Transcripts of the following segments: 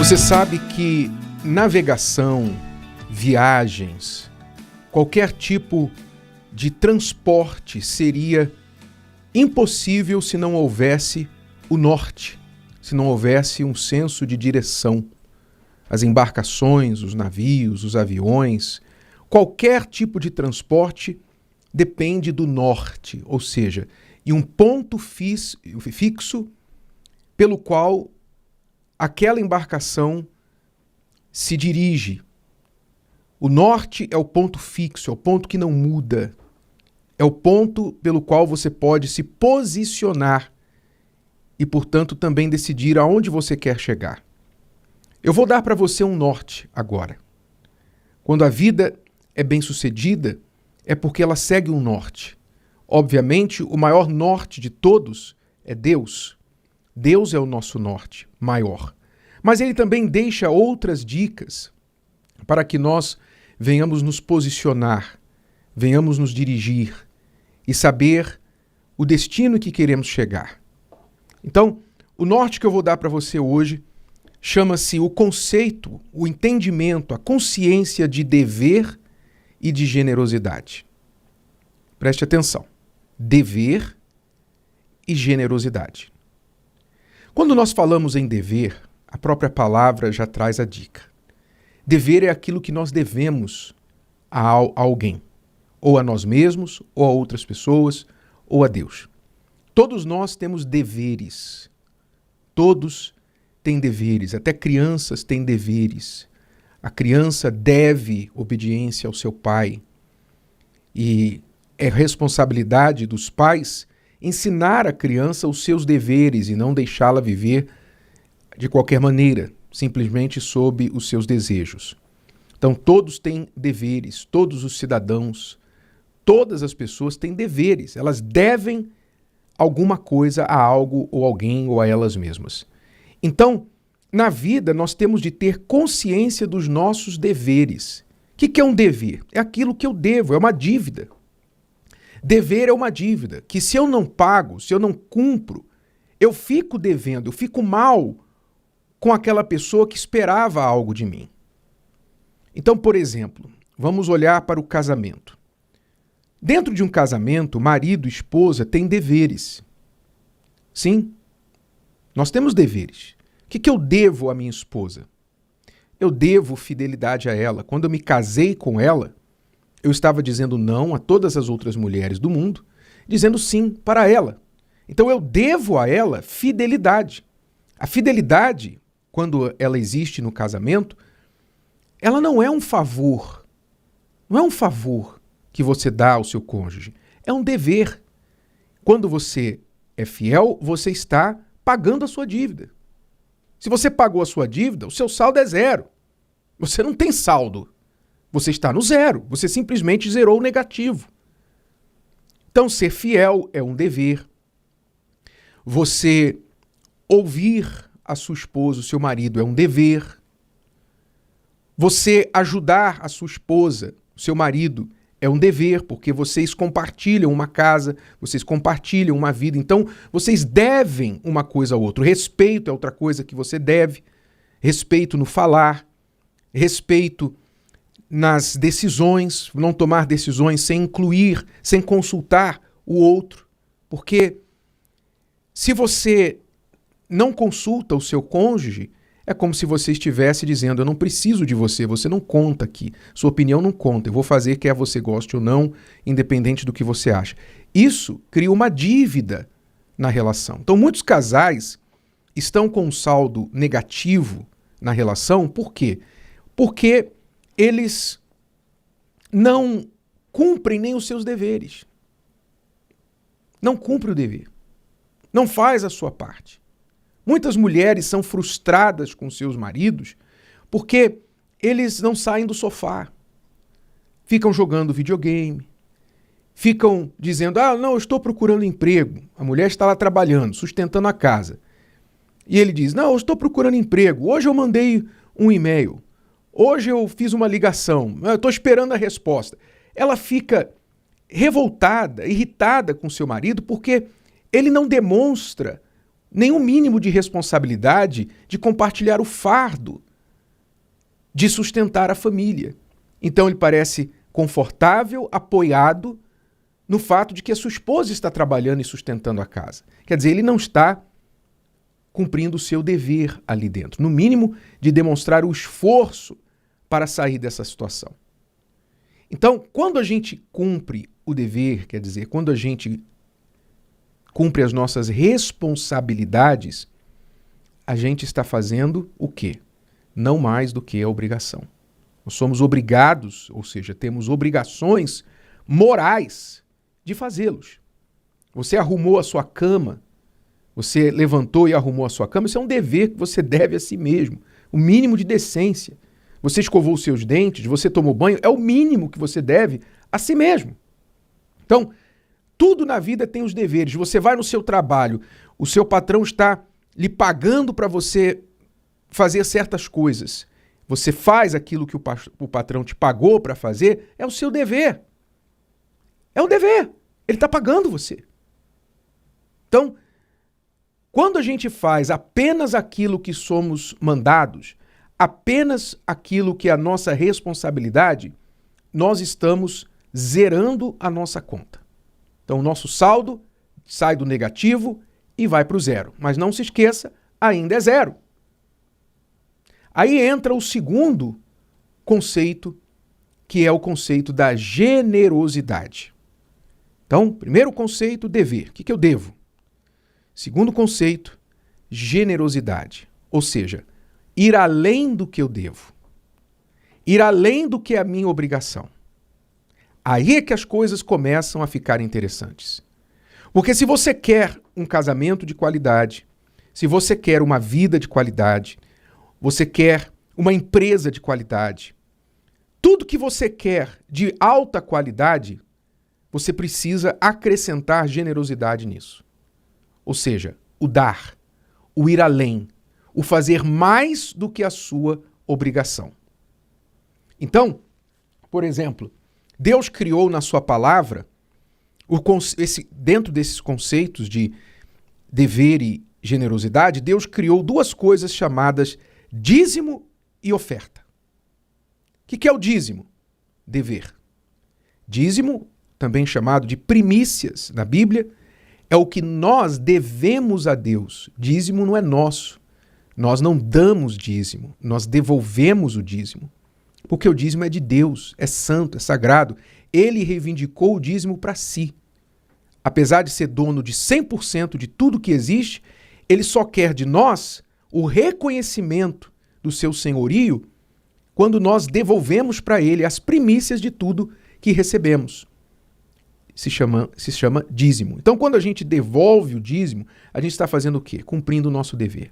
Você sabe que navegação, viagens, qualquer tipo de transporte seria impossível se não houvesse o norte, se não houvesse um senso de direção. As embarcações, os navios, os aviões, qualquer tipo de transporte depende do norte, ou seja, e um ponto fixo pelo qual aquela embarcação se dirige. O norte é o ponto fixo, é o ponto que não muda. É o ponto pelo qual você pode se posicionar e, portanto, também decidir aonde você quer chegar. Eu vou dar para você um norte agora. Quando a vida é bem-sucedida, é porque ela segue um norte. Obviamente, o maior norte de todos é Deus. Deus é o nosso norte maior. Mas ele também deixa outras dicas para que nós venhamos nos posicionar, venhamos nos dirigir e saber o destino que queremos chegar. Então, o norte que eu vou dar para você hoje chama-se o conceito, o entendimento, a consciência de dever e de generosidade. Preste atenção. Dever e generosidade. Quando nós falamos em dever, a própria palavra já traz a dica. Dever é aquilo que nós devemos a alguém, ou a nós mesmos, ou a outras pessoas, ou a Deus. Todos nós temos deveres. Todos têm deveres, até crianças têm deveres. A criança deve obediência ao seu pai. E é responsabilidade dos pais ensinar à criança os seus deveres e não deixá-la viver de qualquer maneira, simplesmente sob os seus desejos. Então, todos têm deveres, todos os cidadãos, todas as pessoas têm deveres. Elas devem alguma coisa a algo ou alguém ou a elas mesmas. Então, na vida, nós temos de ter consciência dos nossos deveres. O que é um dever? É aquilo que eu devo, é uma dívida. Dever é uma dívida, que se eu não pago, se eu não cumpro, eu fico devendo, eu fico mal com aquela pessoa que esperava algo de mim. Então, por exemplo, vamos olhar para o casamento. Dentro de um casamento, marido e esposa têm deveres. Sim, nós temos deveres. O que eu devo à minha esposa? Eu devo fidelidade a ela. Quando eu me casei com ela, eu estava dizendo não a todas as outras mulheres do mundo, dizendo sim para ela. Então eu devo a ela fidelidade. A fidelidade, quando ela existe no casamento, ela não é um favor. Não é um favor que você dá ao seu cônjuge. É um dever. Quando você é fiel, você está pagando a sua dívida. Se você pagou a sua dívida, o seu saldo é zero. Você não tem saldo. Você está no zero. Você simplesmente zerou o negativo. Então, ser fiel é um dever. Você ouvir a sua esposa, o seu marido, é um dever. Você ajudar a sua esposa, o seu marido, é um dever, porque vocês compartilham uma casa, vocês compartilham uma vida. Então, vocês devem uma coisa ao outro. Respeito é outra coisa que você deve. Respeito no falar. Respeito nas decisões, não tomar decisões sem incluir, sem consultar o outro. Porque se você não consulta o seu cônjuge, é como se você estivesse dizendo, eu não preciso de você, você não conta aqui, sua opinião não conta, eu vou fazer quer você goste ou não, independente do que você acha. Isso cria uma dívida na relação. Então muitos casais estão com um saldo negativo na relação, por quê? Porque eles não cumprem nem os seus deveres. Não cumpre o dever. Não faz a sua parte. Muitas mulheres são frustradas com seus maridos porque eles não saem do sofá. Ficam jogando videogame. Ficam dizendo, não, eu estou procurando emprego. A mulher está lá trabalhando, sustentando a casa. E ele diz, não, eu estou procurando emprego. Hoje eu mandei um e-mail. Hoje eu fiz uma ligação, eu estou esperando a resposta. Ela fica revoltada, irritada com seu marido porque ele não demonstra nem o mínimo de responsabilidade de compartilhar o fardo de sustentar a família. Então ele parece confortável, apoiado no fato de que a sua esposa está trabalhando e sustentando a casa. Quer dizer, ele não está cumprindo o seu dever ali dentro, no mínimo de demonstrar o esforço para sair dessa situação. Então, quando a gente cumpre o dever, quer dizer, quando a gente cumpre as nossas responsabilidades, a gente está fazendo o quê? Não mais do que a obrigação. Nós somos obrigados, ou seja, temos obrigações morais de fazê-los. Você arrumou a sua cama, você levantou e arrumou a sua cama, isso é um dever que você deve a si mesmo, o mínimo de decência. Você escovou os seus dentes, você tomou banho, é o mínimo que você deve a si mesmo. Então, tudo na vida tem os deveres. Você vai no seu trabalho, o seu patrão está lhe pagando para você fazer certas coisas. Você faz aquilo que o patrão te pagou para fazer, é o seu dever. É um dever. Ele está pagando você. Então, quando a gente faz apenas aquilo que somos mandados, apenas aquilo que é a nossa responsabilidade, nós estamos zerando a nossa conta. Então, o nosso saldo sai do negativo e vai para o zero. Mas não se esqueça, ainda é zero. Aí entra o segundo conceito, que é o conceito da generosidade. Então, primeiro conceito, dever. O que eu devo? Segundo conceito, generosidade. Ou seja, ir além do que eu devo. Ir além do que é a minha obrigação. Aí é que as coisas começam a ficar interessantes. Porque se você quer um casamento de qualidade, se você quer uma vida de qualidade, você quer uma empresa de qualidade, tudo que você quer de alta qualidade, você precisa acrescentar generosidade nisso. Ou seja, o dar, o ir além, o fazer mais do que a sua obrigação. Então, por exemplo, Deus criou na sua palavra, dentro desses conceitos de dever e generosidade, Deus criou duas coisas chamadas dízimo e oferta. O que é o dízimo? Dever. Dízimo, também chamado de primícias na Bíblia, é o que nós devemos a Deus. Dízimo não é nosso. Nós não damos dízimo, nós devolvemos o dízimo. Porque o dízimo é de Deus, é santo, é sagrado. Ele reivindicou o dízimo para si. Apesar de ser dono de 100% de tudo que existe, ele só quer de nós o reconhecimento do seu senhorio quando nós devolvemos para ele as primícias de tudo que recebemos. Se chama dízimo. Então, quando a gente devolve o dízimo, a gente está fazendo o quê? Cumprindo o nosso dever.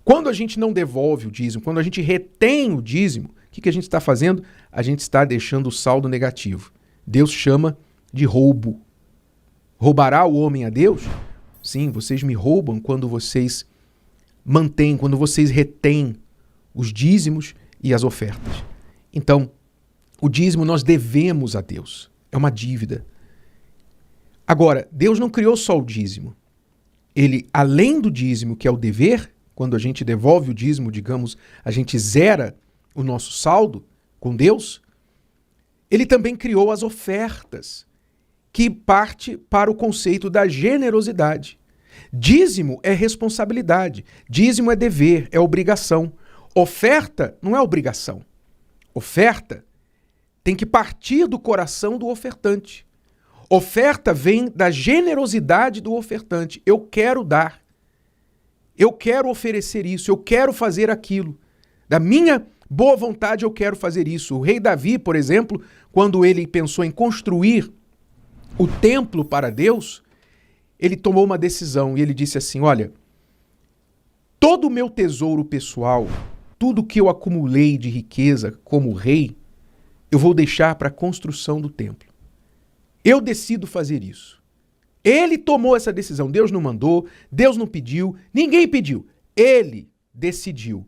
Quando a gente não devolve o dízimo, quando a gente retém o dízimo, o que a gente está fazendo? A gente está deixando o saldo negativo. Deus chama de roubo. Roubará o homem a Deus? Sim, vocês me roubam quando vocês mantêm, quando vocês retêm os dízimos e as ofertas. Então, o dízimo nós devemos a Deus. É uma dívida. Agora, Deus não criou só o dízimo. Ele, além do dízimo, que é o dever, quando a gente devolve o dízimo, digamos, a gente zera o nosso saldo com Deus, ele também criou as ofertas, que parte para o conceito da generosidade. Dízimo é responsabilidade, dízimo é dever, é obrigação. Oferta não é obrigação. Oferta tem que partir do coração do ofertante. Oferta vem da generosidade do ofertante. Eu quero dar. Eu quero oferecer isso, eu quero fazer aquilo. Da minha boa vontade eu quero fazer isso. O rei Davi, por exemplo, quando ele pensou em construir o templo para Deus, ele tomou uma decisão e ele disse assim, olha, todo o meu tesouro pessoal, tudo que eu acumulei de riqueza como rei, eu vou deixar para a construção do templo. Eu decido fazer isso. Ele tomou essa decisão. Deus não mandou, Deus não pediu, ninguém pediu. Ele decidiu.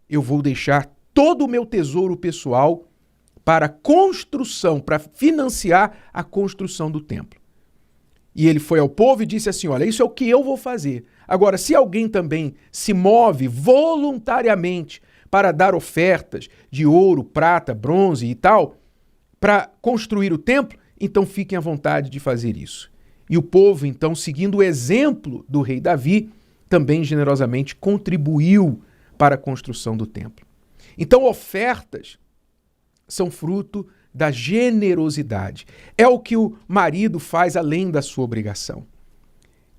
Eu vou deixar todo o meu tesouro pessoal para a construção, para financiar a construção do templo. E ele foi ao povo e disse assim, olha, isso é o que eu vou fazer. Agora, se alguém também se move voluntariamente para dar ofertas de ouro, prata, bronze e tal, para construir o templo, então fiquem à vontade de fazer isso. E o povo, então, seguindo o exemplo do rei Davi, também generosamente contribuiu para a construção do templo. Então, ofertas são fruto da generosidade. É o que o marido faz além da sua obrigação.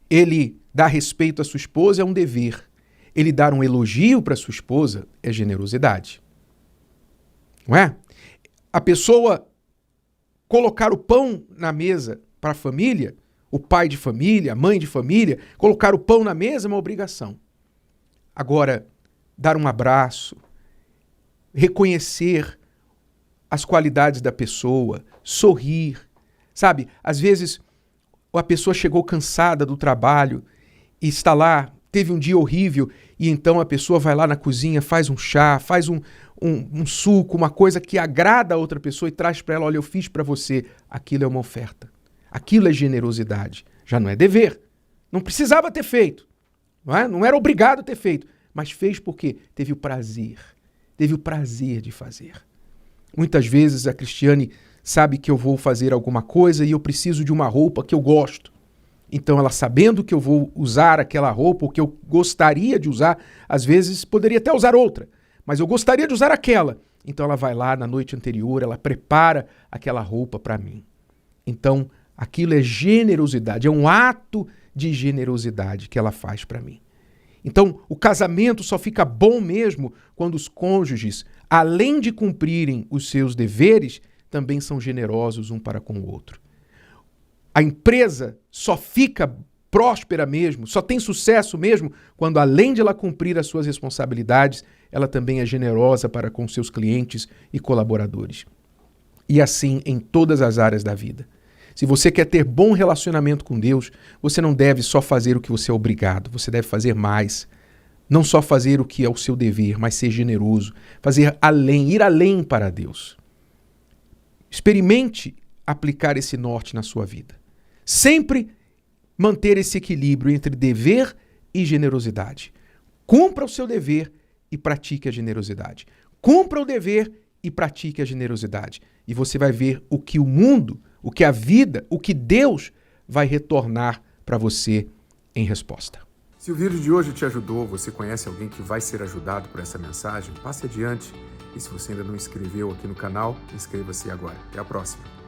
Ele dar respeito à sua esposa é um dever. Ele dar um elogio para sua esposa é generosidade. Não é? A pessoa colocar o pão na mesa para a família, o pai de família, a mãe de família, colocar o pão na mesa é uma obrigação. Agora, dar um abraço, reconhecer as qualidades da pessoa, sorrir, sabe? Às vezes a pessoa chegou cansada do trabalho e está lá, teve um dia horrível, e então a pessoa vai lá na cozinha, faz um chá, faz um suco, uma coisa que agrada a outra pessoa e traz para ela, olha, eu fiz para você. Aquilo é uma oferta. Aquilo é generosidade. Já não é dever. Não precisava ter feito. Não é? Não era obrigado a ter feito. Mas fez porque teve o prazer. Teve o prazer de fazer. Muitas vezes a Cristiane sabe que eu vou fazer alguma coisa e eu preciso de uma roupa que eu gosto. Então ela, sabendo que eu vou usar aquela roupa, ou que eu gostaria de usar, às vezes poderia até usar outra, mas eu gostaria de usar aquela. Então ela vai lá na noite anterior, ela prepara aquela roupa para mim. Então aquilo é generosidade, é um ato de generosidade que ela faz para mim. Então o casamento só fica bom mesmo quando os cônjuges, além de cumprirem os seus deveres, também são generosos um para com o outro. A empresa só fica próspera mesmo, só tem sucesso mesmo, quando além de ela cumprir as suas responsabilidades, ela também é generosa para com seus clientes e colaboradores. E assim em todas as áreas da vida. Se você quer ter bom relacionamento com Deus, você não deve só fazer o que você é obrigado, você deve fazer mais. Não só fazer o que é o seu dever, mas ser generoso, fazer além, ir além para Deus. Experimente aplicar esse norte na sua vida. Sempre manter esse equilíbrio entre dever e generosidade. Cumpra o seu dever e pratique a generosidade. Cumpra o dever e pratique a generosidade. E você vai ver o que o mundo, o que a vida, o que Deus vai retornar para você em resposta. Se o vídeo de hoje te ajudou, você conhece alguém que vai ser ajudado por essa mensagem, passe adiante. E se você ainda não inscreveu aqui no canal, inscreva-se agora. Até a próxima.